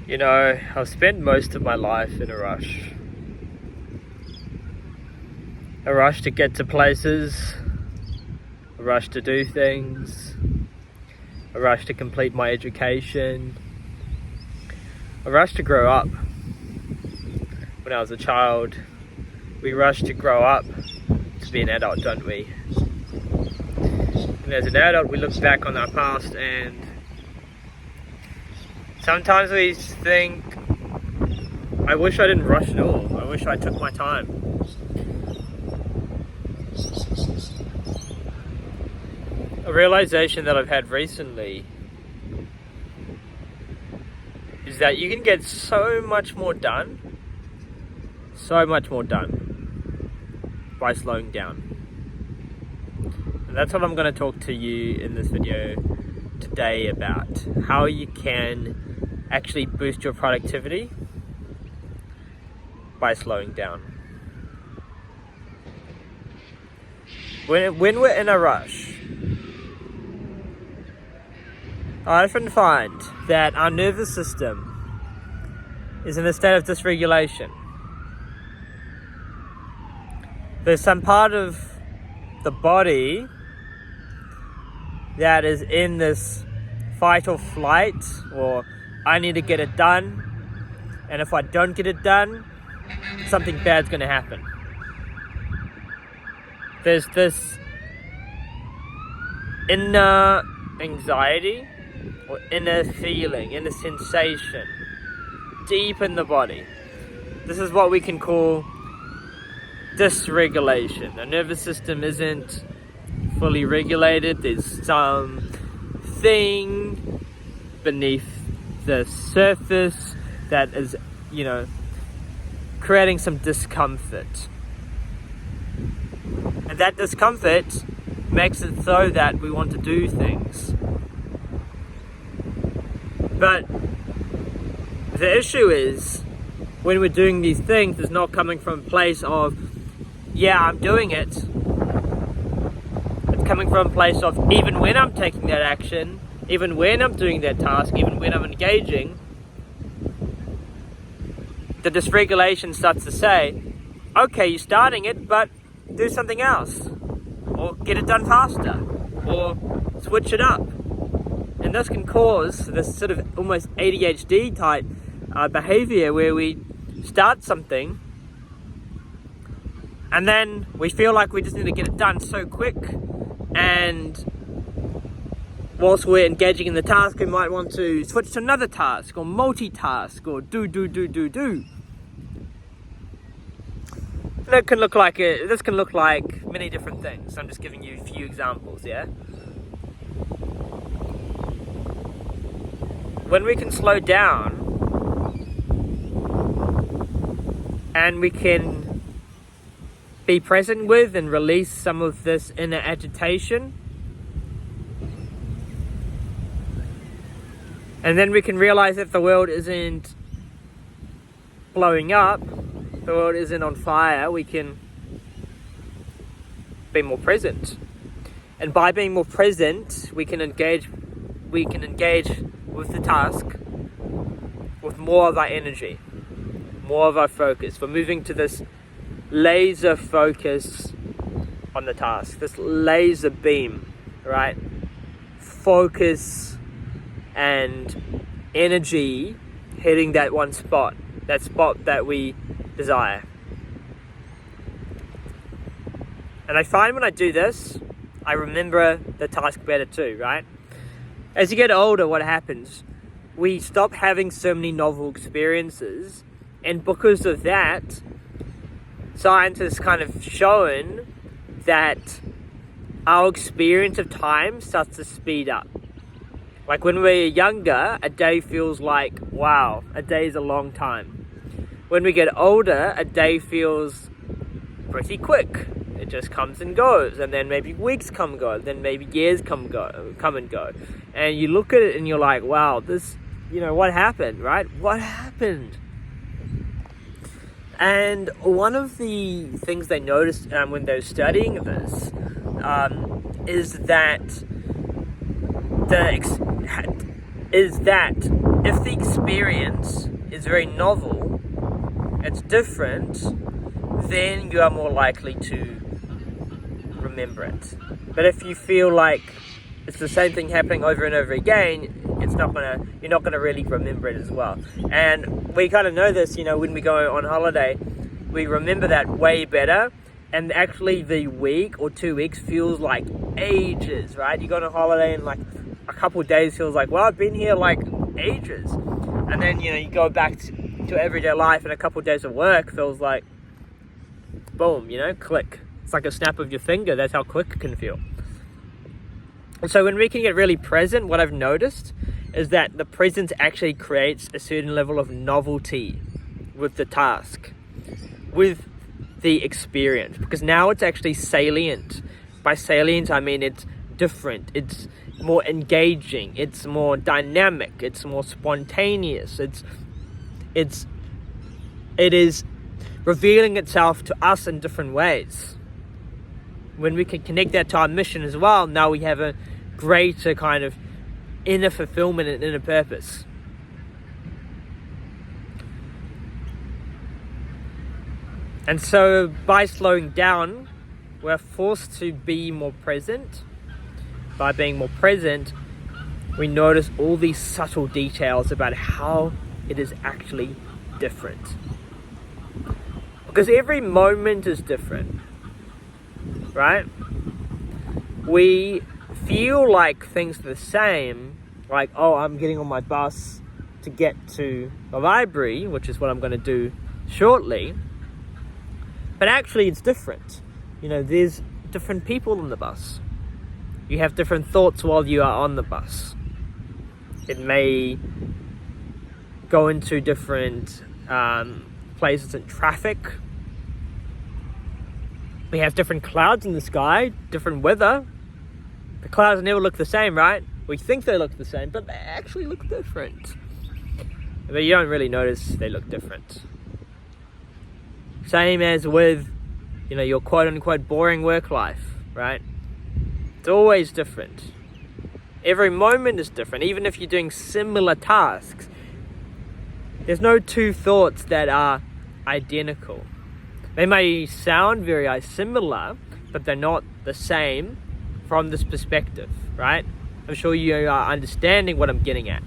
You know, I've spent most of my life in a rush. A rush to get to places, a rush to do things, a rush to complete my education, a rush to grow up. When I was a child, we rush to grow up to be an adult, don't we? And as an adult, we look back on our past and sometimes we think, I wish I didn't rush at all. I wish I took my time. A realization that I've had recently is that you can get so much more done by slowing down. And that's what I'm going to talk to you in this video today about. How you can actually boost your productivity by slowing down. When we're in a rush, I often find that our nervous system is in a state of dysregulation. There's some part of the body that is in this fight or flight, or I need to get it done, and if I don't get it done, something bad's going to happen. There's this inner anxiety or inner feeling, inner sensation deep in the body. This is what we can call dysregulation. The nervous system isn't fully regulated. There's something beneath the surface that is, creating some discomfort. And that discomfort makes it so that we want to do things. But the issue is, when we're doing these things, it's not coming from a place of, yeah, I'm doing it. It's coming from a place of, even when I'm taking that action, even when I'm doing that task, even when I'm engaging, the dysregulation starts to say, okay, you're starting it, but do something else. Or get it done faster. Or switch it up. And this can cause this sort of almost ADHD type behavior where we start something and then we feel like we just need to get it done so quick, and whilst we're engaging in the task, we might want to switch to another task or multitask or do. And it can look like this can look like many different things. I'm just giving you a few examples, yeah? When we can slow down and we can be present with and release some of this inner agitation, and then we can realize that the world isn't blowing up, the world isn't on fire, we can be more present. And by being more present, we can engage with the task with more of our energy, more of our focus. We're moving to this laser focus on the task, this laser beam, right? Focus and energy hitting that one spot, that spot that we desire. And I find when I do this, I remember the task better too, right? As you get older, what happens? We stop having so many novel experiences, and because of that, science has kind of shown that our experience of time starts to speed up. Like when we're younger, a day feels like, wow, a day is a long time. When we get older, a day feels pretty quick. It just comes and goes, and then maybe weeks come and go, then maybe years come and go. And you look at it and you're like, wow, this, what happened, right? What happened? And one of the things they noticed when they were studying this is that if the experience is very novel, it's different, then you are more likely to remember it. But if you feel like it's the same thing happening over and over again, you're not gonna really remember it as well. And we kind of know this, when we go on holiday, we remember that way better. And actually the week or 2 weeks feels like ages, right? You go on a holiday and like a couple of days feels like, well, I've been here like ages. And then, you go back to everyday life and a couple of days of work feels like, boom, click. It's like a snap of your finger. That's how quick it can feel. And so when we can get really present, what I've noticed is that the presence actually creates a certain level of novelty with the task, with the experience, because now it's actually salient. By salient, I mean it's different, it's more engaging, it's more dynamic, it's more spontaneous, it is revealing itself to us in different ways. When we can connect that to our mission as well, now we have a greater kind of inner fulfillment and inner purpose. And so by slowing down, we're forced to be more present. By being more present, we notice all these subtle details about how it is actually different. Because every moment is different, right? We feel like things are the same, like, oh, I'm getting on my bus to get to the library, which is what I'm going to do shortly. But actually it's different. There's different people on the bus. You have different thoughts while you are on the bus. It may go into different places in traffic. We have different clouds in the sky, different weather. The clouds never look the same, right? We think they look the same, but they actually look different. But you don't really notice they look different. Same as with, your quote-unquote boring work life, right? It's always different. Every moment is different, even if you're doing similar tasks. There's no two thoughts that are identical. They may sound very similar, but they're not the same from this perspective, right? I'm sure you are understanding what I'm getting at.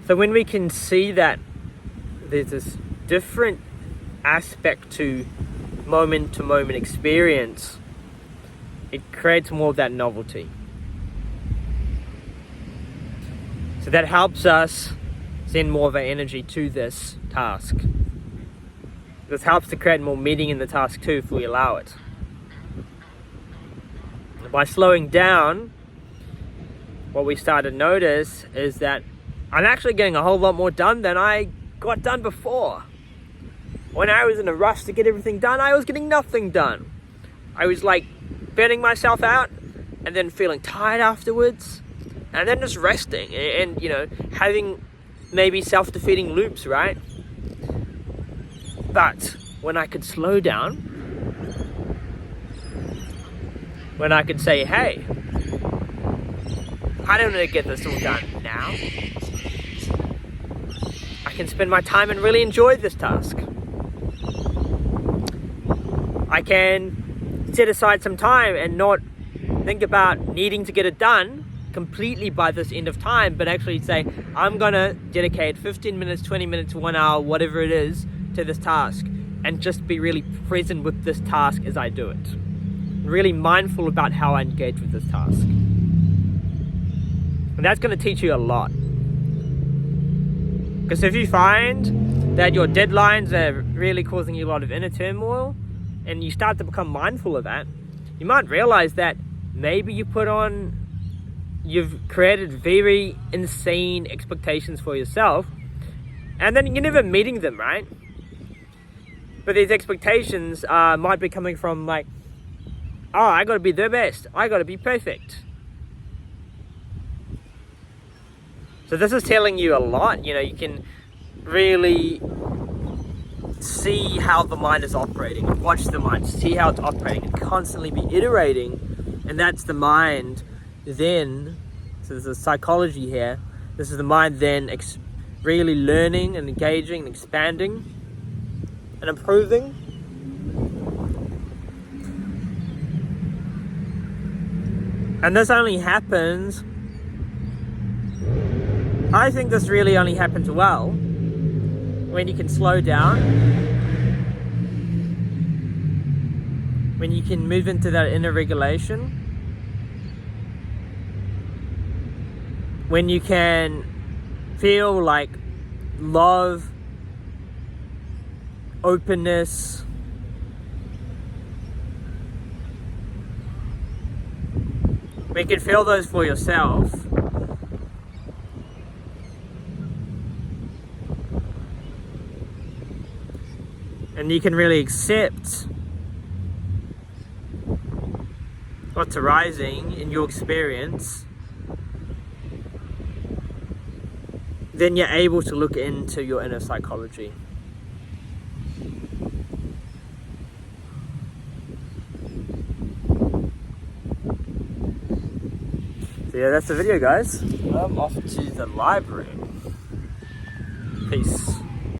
So when we can see that there's this different aspect to moment experience, it creates more of that novelty. So that helps us send more of our energy to this task. This helps to create more meaning in the task too, if we allow it. By slowing down, what we start to notice is that I'm actually getting a whole lot more done than I got done before. When I was in a rush to get everything done, I was getting nothing done. I was like burning myself out and then feeling tired afterwards and then just resting and having maybe self-defeating loops, right? But when I could slow down, when I could say, hey, I don't need to get this all done now. I can spend my time and really enjoy this task. I can set aside some time and not think about needing to get it done completely by this end of time, but actually say, I'm gonna dedicate 15 minutes, 20 minutes, 1 hour, whatever it is, to this task, and just be really present with this task as I do it. Really mindful about how I engage with this task. And that's gonna teach you a lot. Because if you find that your deadlines are really causing you a lot of inner turmoil, and you start to become mindful of that, you might realize that maybe you've created very insane expectations for yourself, and then you're never meeting them, right? But these expectations might be coming from like, oh, I gotta be the best, I gotta be perfect. So this is telling you a lot. You can really see how the mind is operating, watch the mind, see how it's operating, and constantly be iterating, and that's the mind then So there's a psychology here. This is the mind then really learning and engaging and expanding and improving. And this only happens, I think this really only happens well when you can slow down, when you can move into that inner regulation, when you can feel like love, openness, when you can feel those for yourself. And you can really accept what's arising in your experience, then you're able to look into your inner psychology. So yeah, that's the video, guys. I'm off to the library. Peace.